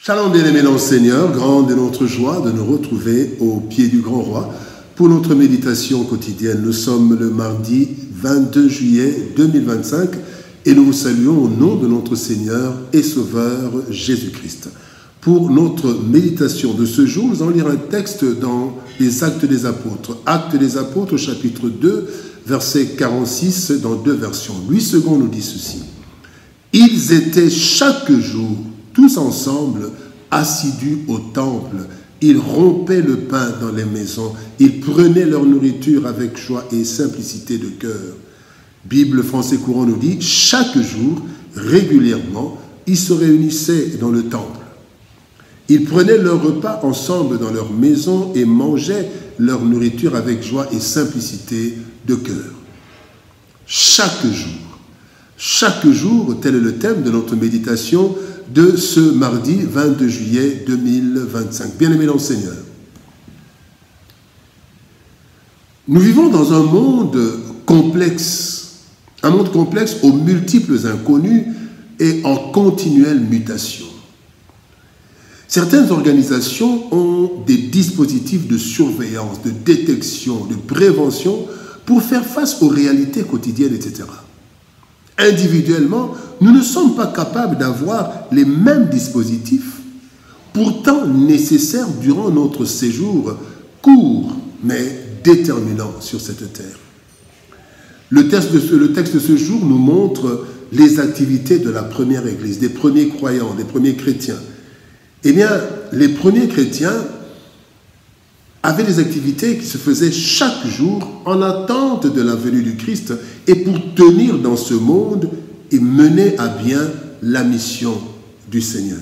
Shalom bien-aimés dans le Seigneur, grande est notre joie de nous retrouver au pied du grand roi pour notre méditation quotidienne. Nous sommes le mardi 22 juillet 2025 et nous vous saluons au nom de notre Seigneur et Sauveur Jésus-Christ. Pour notre méditation de ce jour, nous allons lire un texte dans les Actes des Apôtres. Actes des Apôtres, chapitre 2, verset 46, dans deux versions. Louis II nous dit ceci. « Ils étaient chaque jour tous ensemble, assidus au temple. Ils rompaient le pain dans les maisons. Ils prenaient leur nourriture avec joie et simplicité de cœur. » Bible français courant nous dit, chaque jour, régulièrement, ils se réunissaient dans le temple. Ils prenaient leur repas ensemble dans leur maison et mangeaient leur nourriture avec joie et simplicité de cœur. Chaque jour, tel est le thème de notre méditation de ce mardi 22 juillet 2025. Bien-aimés dans le Seigneur, nous vivons dans un monde complexe aux multiples inconnus et en continuelle mutation. Certaines organisations ont des dispositifs de surveillance, de détection, de prévention pour faire face aux réalités quotidiennes, etc. Individuellement, nous ne sommes pas capables d'avoir les mêmes dispositifs, pourtant nécessaires durant notre séjour court, mais déterminant sur cette terre. Le texte de ce jour nous montre les activités de la première Église, des premiers croyants, des premiers chrétiens. Eh bien, les premiers chrétiens avaient des activités qui se faisaient chaque jour en attente de la venue du Christ et pour tenir dans ce monde et mener à bien la mission du Seigneur.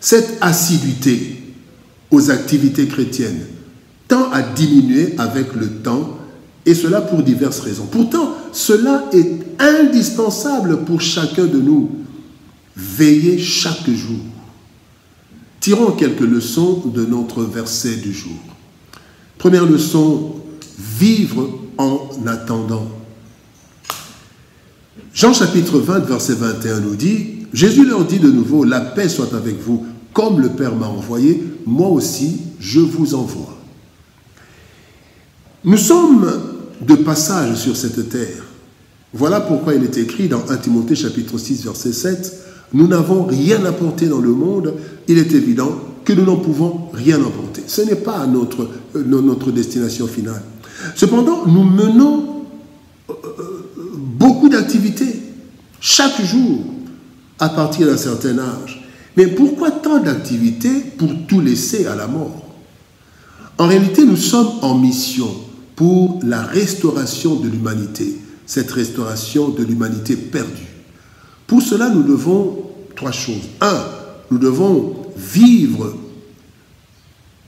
Cette assiduité aux activités chrétiennes tend à diminuer avec le temps et cela pour diverses raisons. Pourtant, cela est indispensable pour chacun de nous. Veiller chaque jour. Tirons quelques leçons de notre verset du jour. Première leçon, vivre en attendant. Jean chapitre 20, verset 21 nous dit, Jésus leur dit de nouveau, la paix soit avec vous, comme le Père m'a envoyé, moi aussi je vous envoie. Nous sommes de passage sur cette terre. Voilà pourquoi il est écrit dans 1 Timothée chapitre 6, verset 7, nous n'avons rien apporté dans le monde, il est évident que nous n'en pouvons rien emporter. Ce n'est pas notre destination finale. Cependant, nous menons beaucoup d'activités, chaque jour, à partir d'un certain âge. Mais pourquoi tant d'activités pour tout laisser à la mort? En réalité, nous sommes en mission pour la restauration de l'humanité, cette restauration de l'humanité perdue. Pour cela, nous devons trois choses. Un, nous devons vivre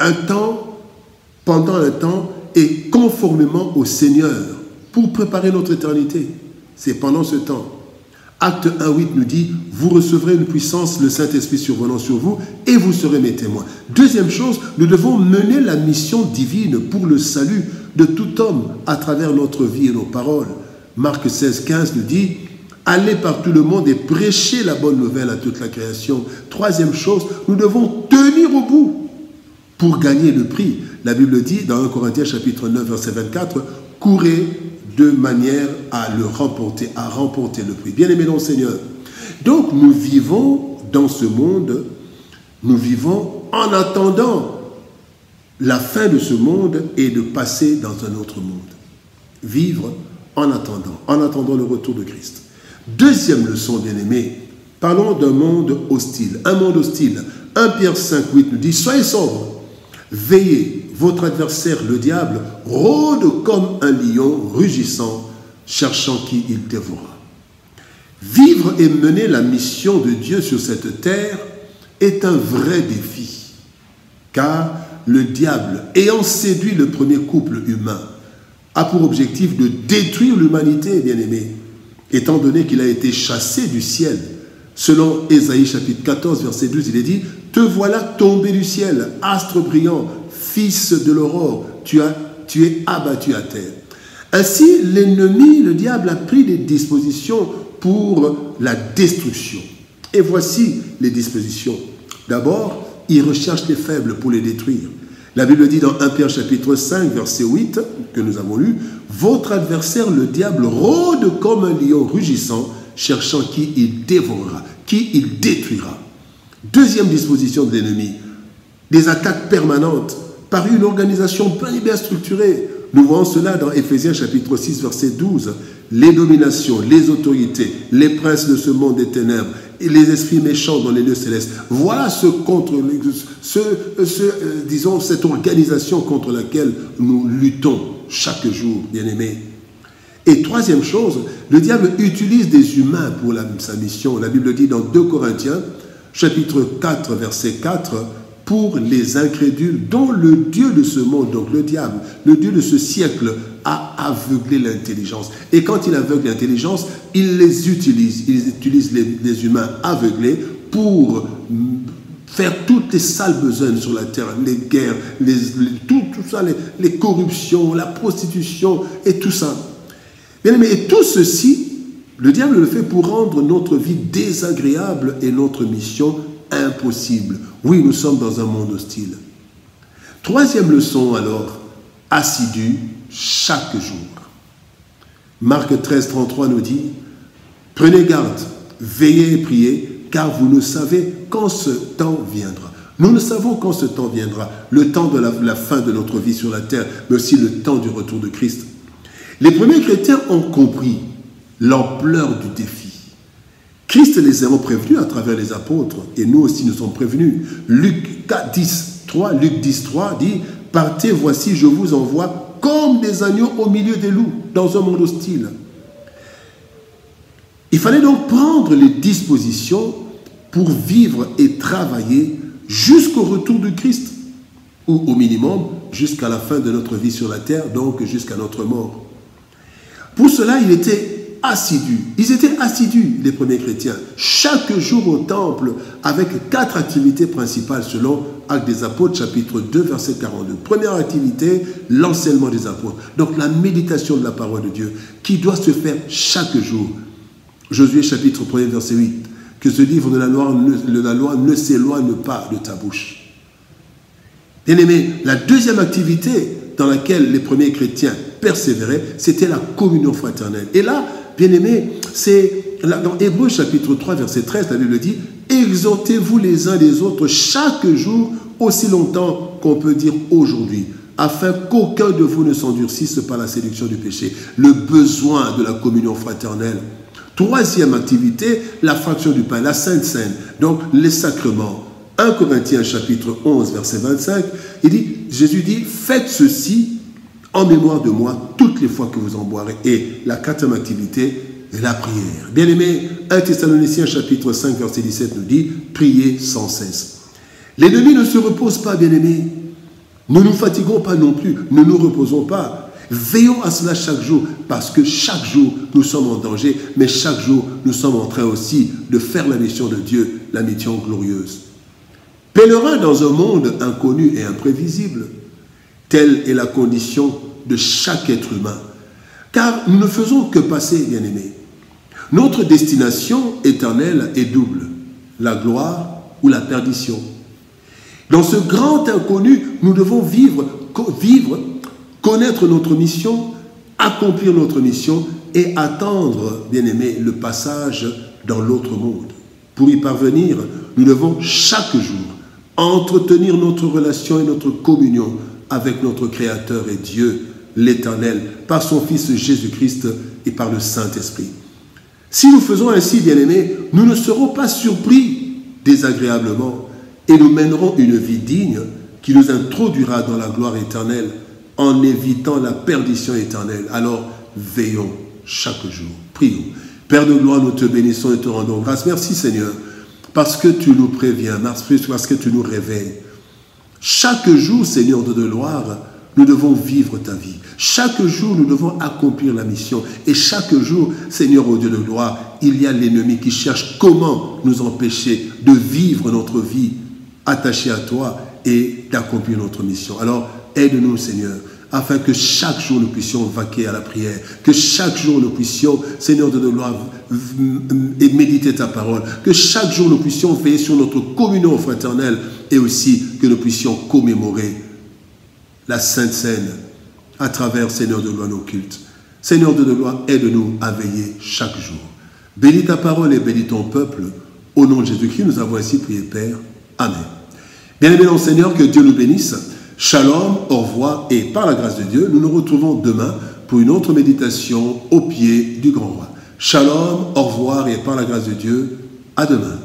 un temps, pendant un temps et conformément au Seigneur pour préparer notre éternité. C'est pendant ce temps. Acte 1:8 nous dit, vous recevrez une puissance, le Saint-Esprit survenant sur vous et vous serez mes témoins. Deuxième chose, nous devons mener la mission divine pour le salut de tout homme à travers notre vie et nos paroles. Marc 16:15 nous dit, allez par tout le monde et prêchez la bonne nouvelle à toute la création. Troisième chose, nous devons tenir au bout pour gagner le prix. La Bible dit dans 1 Corinthiens chapitre 9, verset 24, courez de manière à le remporter, à remporter le prix. Bien-aimés dans le Seigneur. Donc nous vivons dans ce monde, nous vivons en attendant la fin de ce monde et de passer dans un autre monde. Vivre en attendant le retour de Christ. Deuxième leçon, bien-aimés, parlons d'un monde hostile. Un monde hostile. 1 Pierre 5:8 nous dit, soyez sobres, veillez, votre adversaire, le diable, rôde comme un lion rugissant, cherchant qui il dévora. Vivre et mener la mission de Dieu sur cette terre est un vrai défi, car le diable, ayant séduit le premier couple humain, a pour objectif de détruire l'humanité, bien-aimés, étant donné qu'il a été chassé du ciel. Selon Ésaïe chapitre 14, verset 12, il est dit, « Te voilà tombé du ciel, astre brillant, fils de l'aurore, tu es abattu à terre. » Ainsi, l'ennemi, le diable, a pris des dispositions pour la destruction. Et voici les dispositions. D'abord, il recherche les faibles pour les détruire. La Bible dit dans 1 Pierre chapitre 5, verset 8, que nous avons lu, « Votre adversaire, le diable, rôde comme un lion rugissant, cherchant qui il dévorera, qui il détruira. » Deuxième disposition de l'ennemi, des attaques permanentes par une organisation bien structurée. Nous voyons cela dans Éphésiens chapitre 6, verset 12. Les dominations, les autorités, les princes de ce monde des ténèbres et les esprits méchants dans les lieux célestes. Voilà disons, cette organisation contre laquelle nous luttons chaque jour, bien-aimés. Et troisième chose, le diable utilise des humains pour sa mission. La Bible dit dans 2 Corinthiens, chapitre 4, verset 4, pour les incrédules dont le Dieu de ce monde, donc le diable, le Dieu de ce siècle, a aveuglé l'intelligence. Et quand il aveugle l'intelligence, il les utilise. Il utilise les humains aveuglés pour faire toutes les sales besognes sur la terre, les guerres, tout ça, les corruptions, la prostitution et tout ça. Bien aimé, et tout ceci, le diable le fait pour rendre notre vie désagréable et notre mission impossible. Oui, nous sommes dans un monde hostile. Troisième leçon alors, assidu chaque jour. Marc 13, 33 nous dit, « Prenez garde, veillez et priez, car vous ne savez quand ce temps viendra. » Nous ne savons quand ce temps viendra, le temps de la fin de notre vie sur la terre, mais aussi le temps du retour de Christ. Les premiers chrétiens ont compris l'ampleur du défi. Christ les a prévenus à travers les apôtres, et nous aussi nous sommes prévenus. Luc 10, 3 dit, « Partez, voici, je vous envoie comme des agneaux au milieu des loups, dans un monde hostile. » Il fallait donc prendre les dispositions pour vivre et travailler jusqu'au retour du Christ, ou au minimum jusqu'à la fin de notre vie sur la terre, donc jusqu'à notre mort. Pour cela, ils étaient assidus, les premiers chrétiens, chaque jour au temple, avec 4 activités principales selon Actes des Apôtres, chapitre 2, verset 42. Première activité, l'enseignement des apôtres. Donc la méditation de la parole de Dieu, qui doit se faire chaque jour. Josué, chapitre 1, verset 8. Que ce livre de la loi ne s'éloigne pas de ta bouche. Bien-aimés, la deuxième activité dans laquelle les premiers chrétiens persévéraient, c'était la communion fraternelle. Et là, bien-aimés, c'est dans Hébreux chapitre 3, verset 13, la Bible dit « Exhortez-vous les uns les autres chaque jour, aussi longtemps qu'on peut dire aujourd'hui, afin qu'aucun de vous ne s'endurcisse par la séduction du péché. » Le besoin de la communion fraternelle. Troisième activité, la fraction du pain, la Sainte Seine, donc les sacrements. 1 Corinthiens chapitre 11, verset 25, Jésus dit « Faites ceci en mémoire de moi toutes les fois que vous en boirez. » Et la quatrième activité, la prière. Bien-aimés, 1 Thessaloniciens chapitre 5, verset 17 nous dit « Priez sans cesse. » L'ennemi ne se repose pas, bien-aimés. Ne nous fatiguons pas non plus, ne nous reposons pas. Veillons à cela chaque jour, parce que chaque jour, nous sommes en danger, mais chaque jour, nous sommes en train aussi de faire la mission de Dieu, la mission glorieuse. Pèlerin dans un monde inconnu et imprévisible, telle est la condition de chaque être humain. Car nous ne faisons que passer, bien-aimés. Notre destination éternelle est double, la gloire ou la perdition. Dans ce grand inconnu, nous devons vivre, connaître notre mission, accomplir notre mission et attendre, bien-aimés, le passage dans l'autre monde. Pour y parvenir, nous devons chaque jour entretenir notre relation et notre communion avec notre Créateur et Dieu, l'Éternel, par son Fils Jésus-Christ et par le Saint-Esprit. Si nous faisons ainsi, bien-aimés, nous ne serons pas surpris désagréablement et nous mènerons une vie digne qui nous introduira dans la gloire éternelle en évitant la perdition éternelle. Alors, veillons chaque jour. Prions. Père de gloire, nous te bénissons et te rendons grâce. Merci Seigneur, parce que tu nous préviens, parce que tu nous réveilles. Chaque jour, Seigneur de gloire, nous devons vivre ta vie. Chaque jour, nous devons accomplir la mission. Et chaque jour, Seigneur, ô Dieu de gloire, il y a l'ennemi qui cherche comment nous empêcher de vivre notre vie attachée à toi et d'accomplir notre mission. Alors, aide-nous, Seigneur, afin que chaque jour nous puissions vaquer à la prière, que chaque jour nous puissions, Seigneur de gloire, méditer ta parole, que chaque jour nous puissions veiller sur notre communion fraternelle et aussi que nous puissions commémorer la Sainte Seine à travers, Seigneur de gloire, nos cultes. Seigneur de gloire, aide-nous à veiller chaque jour. Bénis ta parole et bénis ton peuple. Au nom de Jésus-Christ, nous avons ainsi prié, Père. Amen. Bien-aimés dans le Seigneur, que Dieu nous bénisse. Shalom, au revoir et par la grâce de Dieu, nous nous retrouvons demain pour une autre méditation au pied du grand roi. Shalom, au revoir et par la grâce de Dieu, à demain.